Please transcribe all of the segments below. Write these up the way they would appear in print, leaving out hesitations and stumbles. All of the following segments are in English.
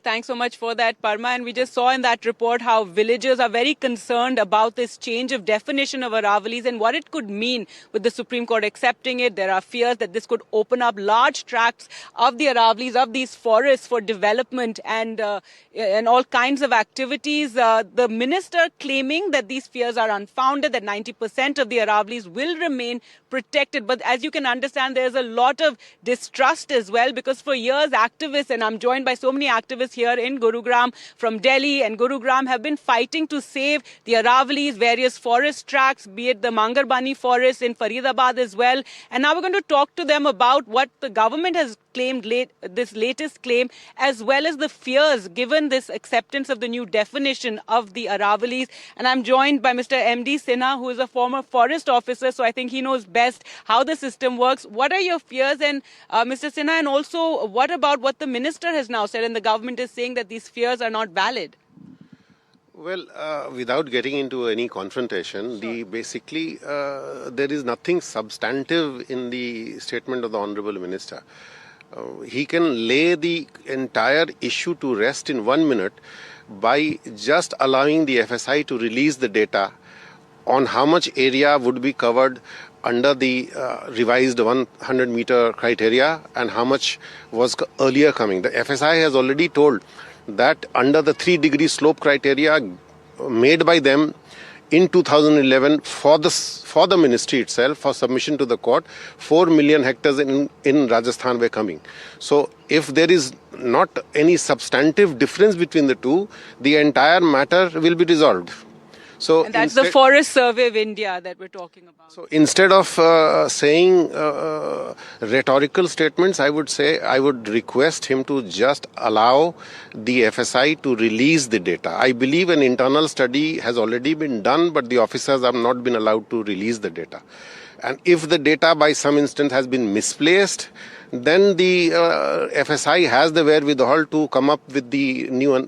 Thanks so much for that, Parma. And we just saw in that report how villagers are very concerned about this change of definition of Aravalis and what it could mean with the Supreme Court accepting it. There are fears that this could open up large tracts of the Aravalis, of these forests for development and all kinds of activities. The minister claiming that these fears are unfounded, that 90% of the Aravalis will remain protected. But as you can understand, there's a lot of distrust as well, because for years activists, and I'm joined by so many activists here in Gurugram from Delhi and Gurugram, have been fighting to save the Aravalis, various forest tracts, be it the Mangarbani forest in Faridabad as well. And now we're going to talk to them about what the government has claimed, this latest claim, as well as the fears given this acceptance of the new definition of the Aravalis. And I'm joined by Mr. M.D. Sinha, who is a former forest officer, so I think he knows best how the system works. What are your fears, and Mr. Sinha, and also what about what the minister has now said, and the government is saying that these fears are not valid? Well, without getting into any confrontation, basically there is nothing substantive in the statement of the Honorable Minister. He can lay the entire issue to rest in 1 minute by just allowing the FSI to release the data on how much area would be covered under the revised 100-meter criteria and how much was earlier coming. The FSI has already told that under the 3-degree slope criteria made by them in 2011 for the ministry itself, for submission to the court, 4 million hectares in Rajasthan were coming. So if there is not any substantive difference between the two, the entire matter will be resolved. So and that's the Forest Survey of India that we're talking about. So instead of saying rhetorical statements, I would request him to just allow the FSI to release the data. I believe an internal study has already been done, but the officers have not been allowed to release the data. And if the data by some instance has been misplaced, then the FSI has the wherewithal to come up with the new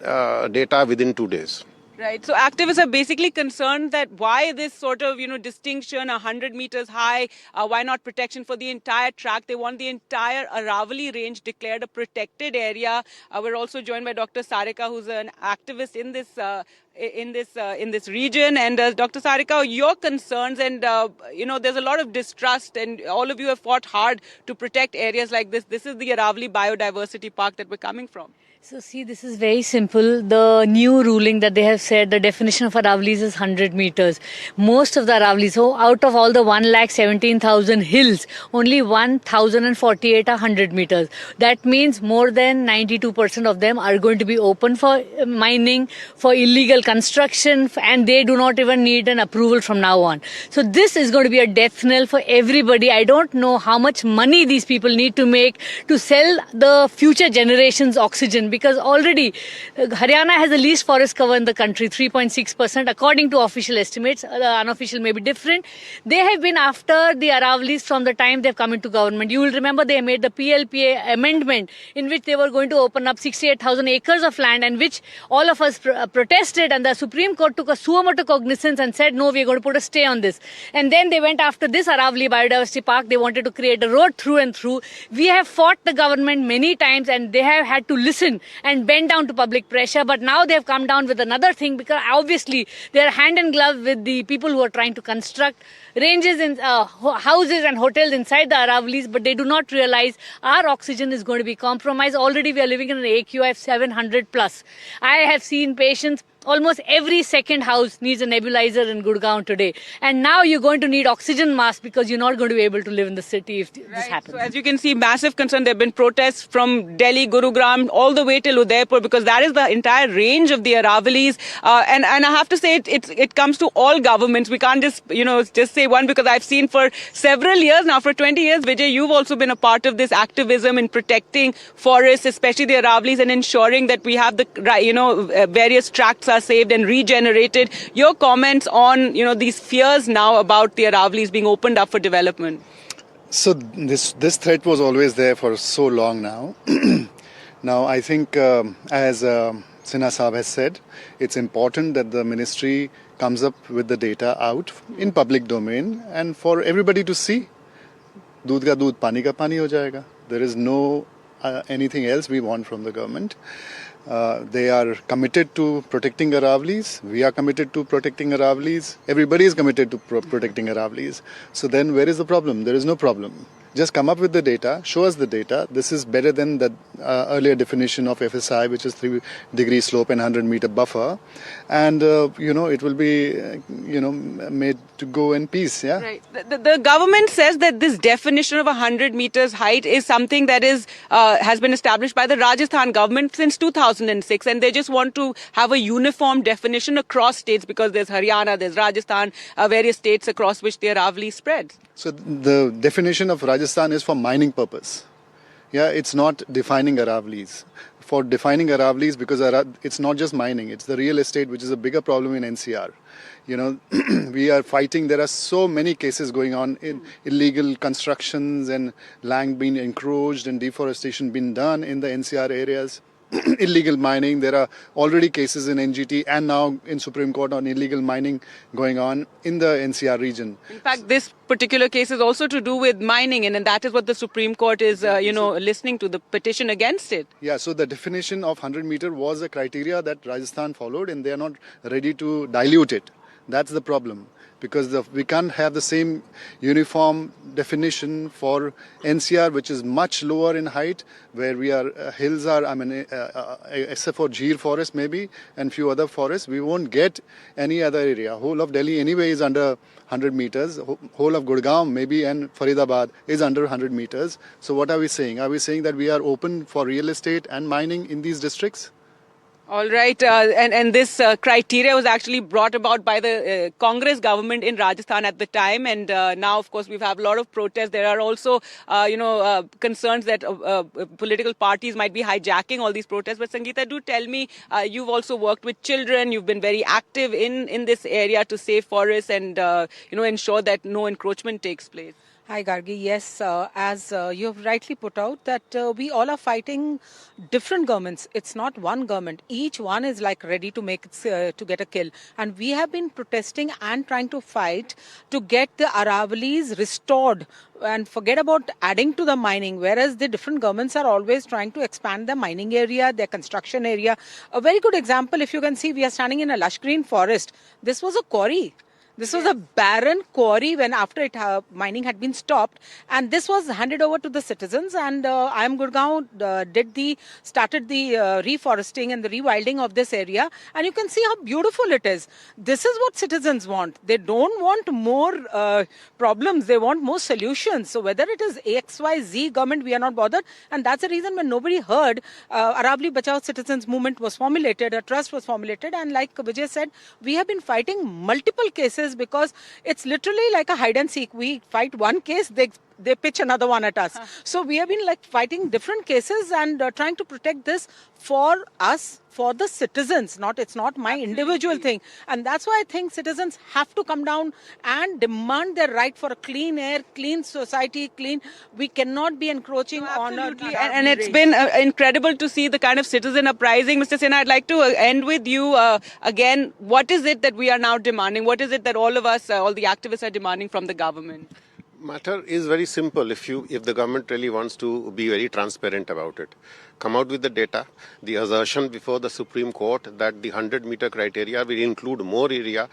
data within 2 days. Right. So activists are basically concerned that why this sort of, distinction, 100 meters high, why not protection for the entire tract? They want the entire Aravali range declared a protected area. We're also joined by Dr. Sarika, who's an activist in this region. And Dr. Sarika, your concerns, and there's a lot of distrust, and all of you have fought hard to protect areas like this. This is the Aravali Biodiversity Park that we're coming from. So see, this is very simple. The new ruling that they have said, the definition of Aravalis is 100 meters. Most of the Aravalis, so out of all the 1,17,000 hills, only 1,048 are 100 meters. That means more than 92% of them are going to be open for mining, for illegal construction, and they do not even need an approval from now on. So this is going to be a death knell for everybody. I don't know how much money these people need to make to sell the future generations oxygen, because already Haryana has the least forest cover in the country, 3.6%, according to official estimates. Unofficial may be different. They have been after the Aravalis from the time they've come into government. You will remember they made the PLPA amendment in which they were going to open up 68,000 acres of land, and which all of us protested, and the Supreme Court took a suo motu cognizance and said, no, we are going to put a stay on this. And then they went after this Aravali Biodiversity Park. They wanted to create a road through and through. We have fought the government many times, and they have had to listen and bend down to public pressure, but now they have come down with another thing, because obviously they are hand in glove with the people who are trying to construct ranges in houses and hotels inside the Aravalis, but they do not realize our oxygen is going to be compromised. Already we are living in an AQI of 700 plus. I have seen patients. Almost every second house needs a nebulizer in Gurgaon today. And now you're going to need oxygen masks because you're not going to be able to live in the city if this happens. So as you can see, massive concern. There have been protests from Delhi, Gurugram, all the way till Udaipur, because that is the entire range of the Aravalis. And I have to say, it comes to all governments. We can't just say one, because I've seen for several years now, for 20 years, Vijay, you've also been a part of this activism in protecting forests, especially the Aravalis, and ensuring that we have the, various tracts are saved and regenerated. Your comments on, these fears now about the Aravalis being opened up for development? So this threat was always there for so long now. Now I think as Sinha Saab has said, it's important that the ministry comes up with the data out in public domain and for everybody to see. Doodh ka doodh, pani ka pani ho jayega. There is no anything else we want from the government. They are committed to protecting Aravallis. We are committed to protecting Aravallis. Everybody is committed to protecting Aravallis. So then where is the problem? There is no problem. Just come up with the data, show us the data. This is better than the earlier definition of FSI, which is 3-degree slope and 100-meter buffer. And, it will be, made to go in peace. Yeah. Right. The government says that this definition of 100 meters height is something that is has been established by the Rajasthan government since 2006, and they just want to have a uniform definition across states because there's Haryana, there's Rajasthan, various states across which the Aravali spreads. So the definition of Rajasthan is for mining purpose. Yeah, it's not defining Aravallis. For defining Aravallis, because it's not just mining, it's the real estate, which is a bigger problem in NCR. We are fighting. There are so many cases going on in illegal constructions and land being encroached and deforestation being done in the NCR areas. Illegal mining. There are already cases in NGT and now in Supreme Court on illegal mining going on in the NCR region. In fact, this particular case is also to do with mining, and that is what the Supreme Court is, listening to, the petition against it. Yeah, so the definition of 100 meter was a criteria that Rajasthan followed, and they are not ready to dilute it. That's the problem. Because we can't have the same uniform definition for NCR, which is much lower in height, where we are hills are, except for Jhir forest maybe and few other forests, we won't get any other area. Whole of Delhi anyway is under 100 meters. Whole of Gurgaon maybe and Faridabad is under 100 meters. So what are we saying? Are we saying that we are open for real estate and mining in these districts? All right, and this criteria was actually brought about by the Congress government in Rajasthan at the time, and now, of course, we've had a lot of protests. There are also, concerns that political parties might be hijacking all these protests. But Sangeeta, do tell me, you've also worked with children. You've been very active in this area to save forests and ensure that no encroachment takes place. Hi Gargi, yes, as you have rightly put out that we all are fighting different governments. It's not one government. Each one is like ready to make it, to get a kill. And we have been protesting and trying to fight to get the Aravalis restored and forget about adding to the mining, whereas the different governments are always trying to expand the mining area, their construction area. A very good example, if you can see, we are standing in a lush green forest. This was a quarry. This was a barren quarry when after mining had been stopped, and this was handed over to the citizens. And IIM Gurgaon started the reforesting and the rewilding of this area, and you can see how beautiful it is. This is what citizens want. They don't want more problems. They want more solutions. So whether it is XYZ government, we are not bothered, and that's the reason when nobody heard, Aravali Bachao Citizens Movement was formulated, a trust was formulated, and like Vijay said, we have been fighting multiple cases because it's literally like a hide and seek. We fight one case, they pitch another one at us. So we have been like fighting different cases and trying to protect this for us, for the citizens. It's not my individual thing. And that's why I think citizens have to come down and demand their right for a clean air, clean society, we cannot be encroaching on our and it's been incredible to see the kind of citizen uprising. Mr. Sinha, I'd like to end with you again. What is it that we are now demanding? What is it that all of us, all the activists are demanding from the government? Matter is very simple. If the government really wants to be very transparent about it, come out with the data. The assertion before the Supreme Court that the 100-meter criteria will include more area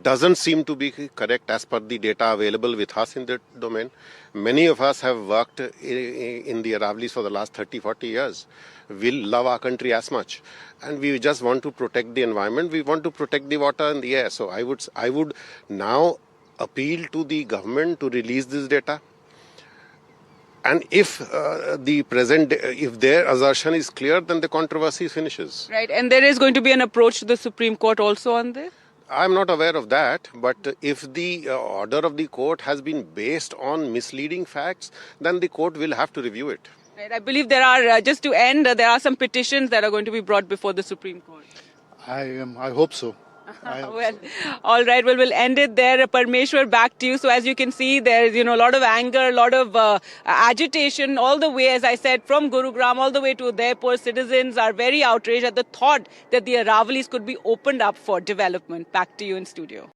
doesn't seem to be correct as per the data available with us in the domain. Many of us have worked in the Aravallis for the last 30-40 years. We love our country as much, and we just want to protect the environment. We want to protect the water and the air. So I would now appeal to the government to release this data, and if if their assertion is clear, then the controversy finishes. Right, and there is going to be an approach to the Supreme Court also on this? I'm not aware of that, but if the order of the court has been based on misleading facts, then the court will have to review it. Right, I believe there are, just to end, there are some petitions that are going to be brought before the Supreme Court. I hope so. Well, all right. Well, we'll end it there. Parmeshwar, back to you. So as you can see, there's, a lot of anger, a lot of agitation all the way, as I said, from Gurugram all the way to Udaipur. Citizens are very outraged at the thought that the Aravalis could be opened up for development. Back to you in studio.